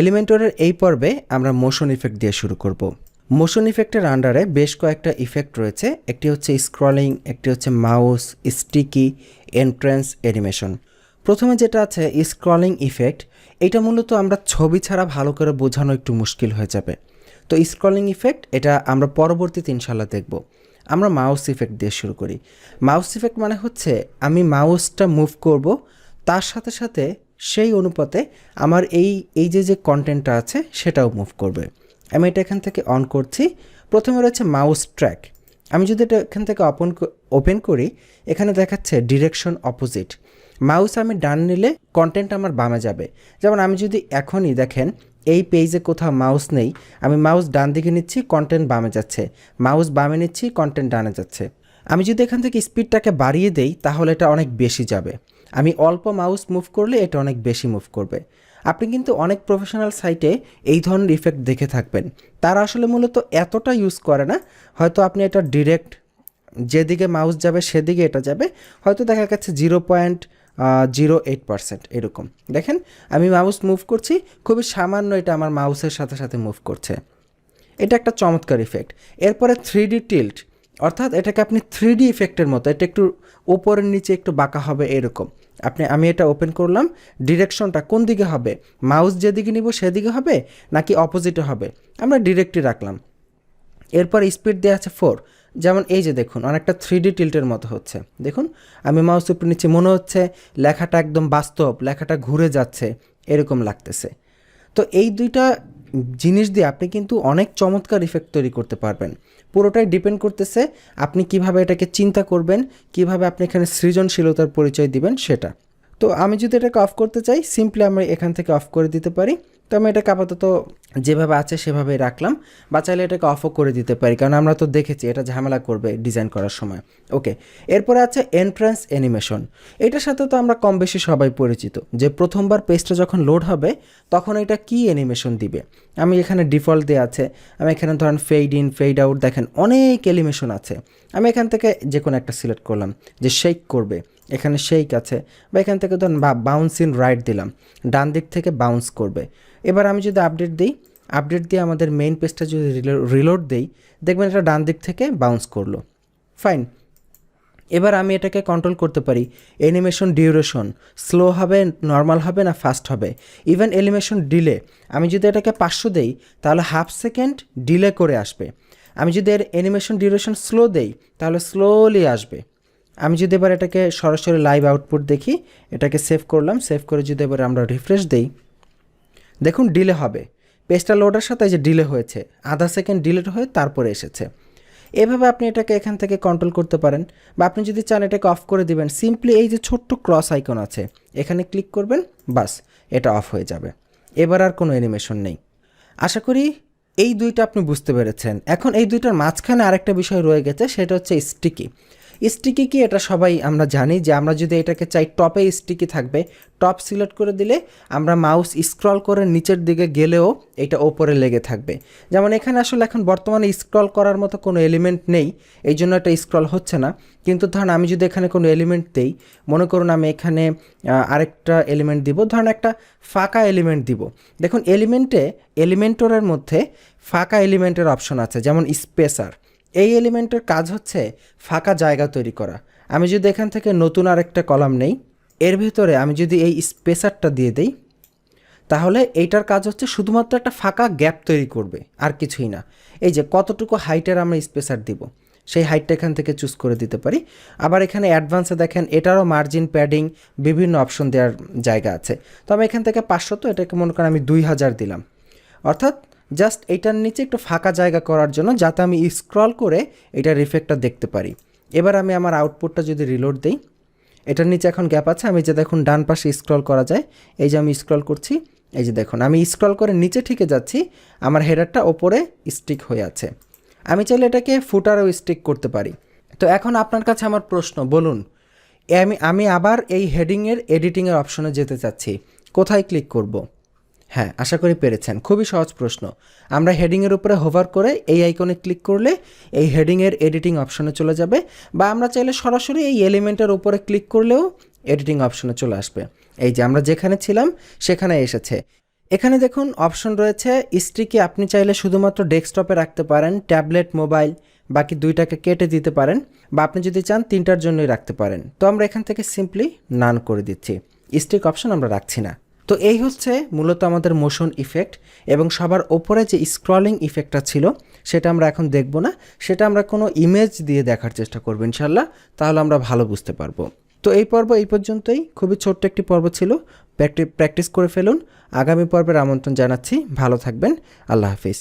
এলিমেন্টরের এই পর্বে আমরা মোশন ইফেক্ট দিয়ে শুরু করব। মোশন ইফেক্টের আন্ডারে বেশ কয়েকটা ইফেক্ট রয়েছে। একটি হচ্ছে স্ক্রলিং, একটি হচ্ছে মাউস, স্টিকি, এন্ট্রেন্স, অ্যানিমেশন। প্রথমে যেটা আছে স্ক্রলিং ইফেক্ট, এটা মূলত আমরা ছবি ছাড়া ভালো করে বোঝানো একটু মুশকিল হয়ে যাবে। তো স্ক্রলিং ইফেক্ট এটা আমরা পরবর্তীতে ইনশাল্লাহ দেখব। আমরা মাউস ইফেক্ট দিয়ে শুরু করি। মাউস ইফেক্ট মানে হচ্ছে আমি মাউসটা মুভ করব, তার সাথে সাথে সেই অনুপাতে আমার এই যে কন্টেন্টটা আছে সেটাও মুভ করবে। আমি এটা এখান থেকে অন করছি। প্রথমে রয়েছে মাউস ট্র্যাক। আমি যদি এটা এখান থেকে ওপেন করি, এখানে দেখাচ্ছে ডিরেকশন অপোজিট। মাউস আমি ডান নিলে কন্টেন্ট আমার বামে যাবে। যেমন আমি যদি এখনই দেখেন এই পেজে কোথাও মাউস নেই, আমি মাউস ডান দিকে নিচ্ছি, কন্টেন্ট বামে যাচ্ছে, মাউস বামে নিচ্ছি, কন্টেন্ট ডানে যাচ্ছে। আমি যদি এখান থেকে স্পিডটাকে বাড়িয়ে দেই তাহলে এটা অনেক বেশি যাবে। আমি অল্প মাউস মুভ করলে এটা অনেক বেশি মুভ করবে। আপনি কিন্তু অনেক প্রফেশনাল সাইটে এই ধরনের ইফেক্ট দেখে থাকবেন। তারা আসলে মূলত এতটা ইউজ করে না। হয়তো আপনি এটা ডিরেক্ট যেদিকে মাউস যাবে সেদিকে এটা যাবে, হয়তো দেখা গেছে 0.08% এরকম। দেখেন আমি মাউস মুভ করছি, খুবই সামান্য এটা আমার মাউসের সাথে সাথে মুভ করছে। এটা একটা চমৎকার ইফেক্ট। এরপরে 3D টিল্ট, অর্থাৎ এটাকে আপনি 3D ইফেক্টের মতো, এটা একটু উপরের নিচে একটু বাঁকা হবে এরকম। আমি এটা ওপেন করলাম, ডিরেকশনটা কোন দিকে হবে, মাউস যেদিকে নিব সেদিকে হবে নাকি অপোজিটে হবে, আমরা ডিরেক্টই রাখলাম। এরপর স্পিড দেওয়া আছে 4। যেমন এই যে দেখুন অনেকটা 3D টিল্টের মতো হচ্ছে। দেখুন আমি মাউস উপরে নিচে, মনে হচ্ছে লেখাটা একদম বাস্তব, লেখাটা ঘুরে যাচ্ছে এরকম লাগতেছে। তো এই দুইটা জিনিস দিয়ে আপনি কিন্তু অনেক চমৎকার ইফেক্ট তৈরি করতে পারবেন। পুরোটাই ডিপেন্ড করতেছে আপনি কিভাবে এটাকে চিন্তা করবেন, কিভাবে আপনি এখানে সৃজনশীলতার পরিচয় দিবেন সেটা। তো আমি যদি এটাকে অফ করতে চাই, সিম্পলি আমি এখান থেকে অফ করে দিতে পারি। তো আমি এটাকে আপাতত যেভাবে আছে সেভাবেই রাখলাম, বা চাইলে এটাকে অফও করে দিতে পারি, কারণ আমরা তো দেখেছি এটা ঝামেলা করবে ডিজাইন করার সময়। ওকে, এরপরে আছে এন্ট্রান্স অ্যানিমেশন। এটার সাথে তো আমরা কম বেশি সবাই পরিচিত, যে প্রথমবার পেজটা যখন লোড হবে তখন এটা কি অ্যানিমেশন দিবে। আমি এখানে ডিফল্ট দেওয়া আছে, আমি এখানে ধরেন ফেড ইন, ফেড আউট, দেখেন অনেক অ্যানিমেশন আছে। আমি এখান থেকে যে কোনো একটা সিলেক্ট করলাম যে শেক করবে, এখানে শেক আছে, বা এখান থেকে ধরুন বাউন্স ইন রাইট দিলাম, ডান দিক থেকে বাউন্স করবে। এবার আমি যদি আপডেট দিই, আপডেট দিয়ে আমাদের মেইন পেজটা যদি রিলোড দিই, দেখবেন এটা ডান দিক থেকে বাউন্স করলো। ফাইন। এবার আমি এটাকে কন্ট্রোল করতে পারি অ্যানিমেশন ডিউরেশন, স্লো হবে, নর্মাল হবে না ফাস্ট হবে। ইভেন অ্যানিমেশন ডিলে, আমি যদি এটাকে 500 দেই তাহলে হাফ সেকেন্ড ডিলে করে আসবে। আমি যদি এর অ্যানিমেশন ডিউরেশন স্লো দেই তাহলে স্লোলি আসবে। আমি যদি এবার এটাকে সরাসরি লাইভ আউটপুট দেখি, এটাকে সেভ করলাম, সেভ করে যদি এবার আমরা রিফ্রেশ দেই, দেখুন ডিলে হবে। পেজটা লোডের সাথে যে ডিলে হয়েছে, আধা সেকেন্ড ডিলেট হয়ে তারপরে এসেছে। এভাবে আপনি এটাকে এখান থেকে কন্ট্রোল করতে পারেন, বা আপনি যদি চান এটাকে অফ করে দিবেন, সিম্পলি এই যে ছোট্ট ক্রস আইকন আছে এখানে ক্লিক করবেন, বাস এটা অফ হয়ে যাবে। এবার আর কোনো অ্যানিমেশন নেই। আশা করি এই দুইটা আপনি বুঝতে পেরেছেন। এখন এই দুইটার মাঝখানে আরেকটা বিষয় রয়ে গেছে, সেটা হচ্ছে স্টিকি। স্টিকি কি এটা সবাই আমরা জানি, যে আমরা যদি এটাকে চাই টপে স্টিকি থাকবে, টপ সিলেক্ট করে দিলে আমরা মাউস স্ক্রল করে নিচের দিকে গেলেও এটা ওপরে লেগে থাকবে। যেমন এখানে আসলে এখন বর্তমানে স্ক্রল করার মতো কোনো এলিমেন্ট নেই, এই জন্য এটা স্ক্রল হচ্ছে না। কিন্তু ধরুন আমি যদি এখানে কোনো এলিমেন্ট দেই, মনে করুন আমি এখানে আরেকটা এলিমেন্ট দিব, ধরুন একটা ফাঁকা এলিমেন্ট দিব। দেখুন এলিমেন্টরের মধ্যে ফাঁকা এলিমেন্টের অপশন আছে, যেমন স্পেসার। এই এলিমেন্টের কাজ হচ্ছে ফাঁকা জায়গা তৈরি করা। আমি যদি এখান থেকে নতুন আরেকটা কলাম নেই, এর ভিতরে আমি যদি এই স্পেসারটা দিয়ে দেই, তাহলে এইটার কাজ হচ্ছে শুধুমাত্র একটা ফাঁকা গ্যাপ তৈরি করবে, আর কিছুই না। এই যে কতটুকু হাইটের আমরা স্পেসার দিব, সেই হাইটটা এখান থেকে চুজ করে দিতে পারি। আবার এখানে অ্যাডভান্সে দেখেন এটারও মার্জিন, প্যাডিং, বিভিন্ন অপশন দেওয়ার জায়গা আছে। তো আমি এখান থেকে 500, তো এটাকে মনে করেন আমি 2000 দিলাম, অর্থাৎ জাস্ট এইটার নিচে একটু ফাঁকা জায়গা করার জন্য, যাতে আমি স্ক্রল করে এটার ইফেক্টটা দেখতে পারি। এবার আমি আমার আউটপুটটা যদি রিলোড দিই, এটার নিচে এখন গ্যাপ আছে, আমি যে দেখুন ডান পাশে স্ক্রল করা যায়, এই যে আমি স্ক্রল করছি, এই যে দেখুন আমি স্ক্রল করে নিচে ঠিকে যাচ্ছি, আমার হেডারটা ওপরে স্টিক হয়ে আছে। আমি চাইলে এটাকে ফুটারেও স্টিক করতে পারি। তো এখন আপনার কাছে আমার প্রশ্ন, বলুন আমি আবার এই হেডিংয়ের এডিটিংয়ের অপশনে যেতে চাচ্ছি, কোথায় ক্লিক করব? হ্যাঁ, আশা করি পেরেছেন। খুবই সহজ প্রশ্ন। আমরা হেডিংয়ের উপরে হোভার করে এই আইকনে ক্লিক করলে এই হেডিংয়ের এডিটিং অপশনে চলে যাবে, বা আমরা চাইলে সরাসরি এই এলিমেন্টের উপরে ক্লিক করলেও এডিটিং অপশনে চলে আসবে। এই যে আমরা যেখানে ছিলাম সেখানে এসেছে। এখানে দেখুন অপশন রয়েছে, স্টিকি আপনি চাইলে শুধুমাত্র ডেস্কটপে রাখতে পারেন, ট্যাবলেট, মোবাইল, বাকি দুইটাকে কেটে দিতে পারেন, বা আপনি যদি চান তিনটার জন্যই রাখতে পারেন। তো আমরা এখান থেকে সিম্পলি নান করে দিচ্ছি, স্টিক অপশন আমরা রাখছি না। তো এই হচ্ছে মূলত আমাদের মোশন ইফেক্ট, এবং সবার ওপরে যে স্ক্রলিং ইফেক্টটা ছিল সেটা আমরা এখন দেখব না, সেটা আমরা কোনো ইমেজ দিয়ে দেখার চেষ্টা করব ইনশাল্লাহ, তাহলে আমরা ভালো বুঝতে পারবো। তো এই পর্ব এই পর্যন্তই, খুবই ছোট্ট একটি পর্ব ছিল, প্র্যাকটিস করে ফেলুন। আগামী পর্বের আমন্ত্রণ জানাচ্ছি, ভালো থাকবেন, আল্লাহ হাফিজ।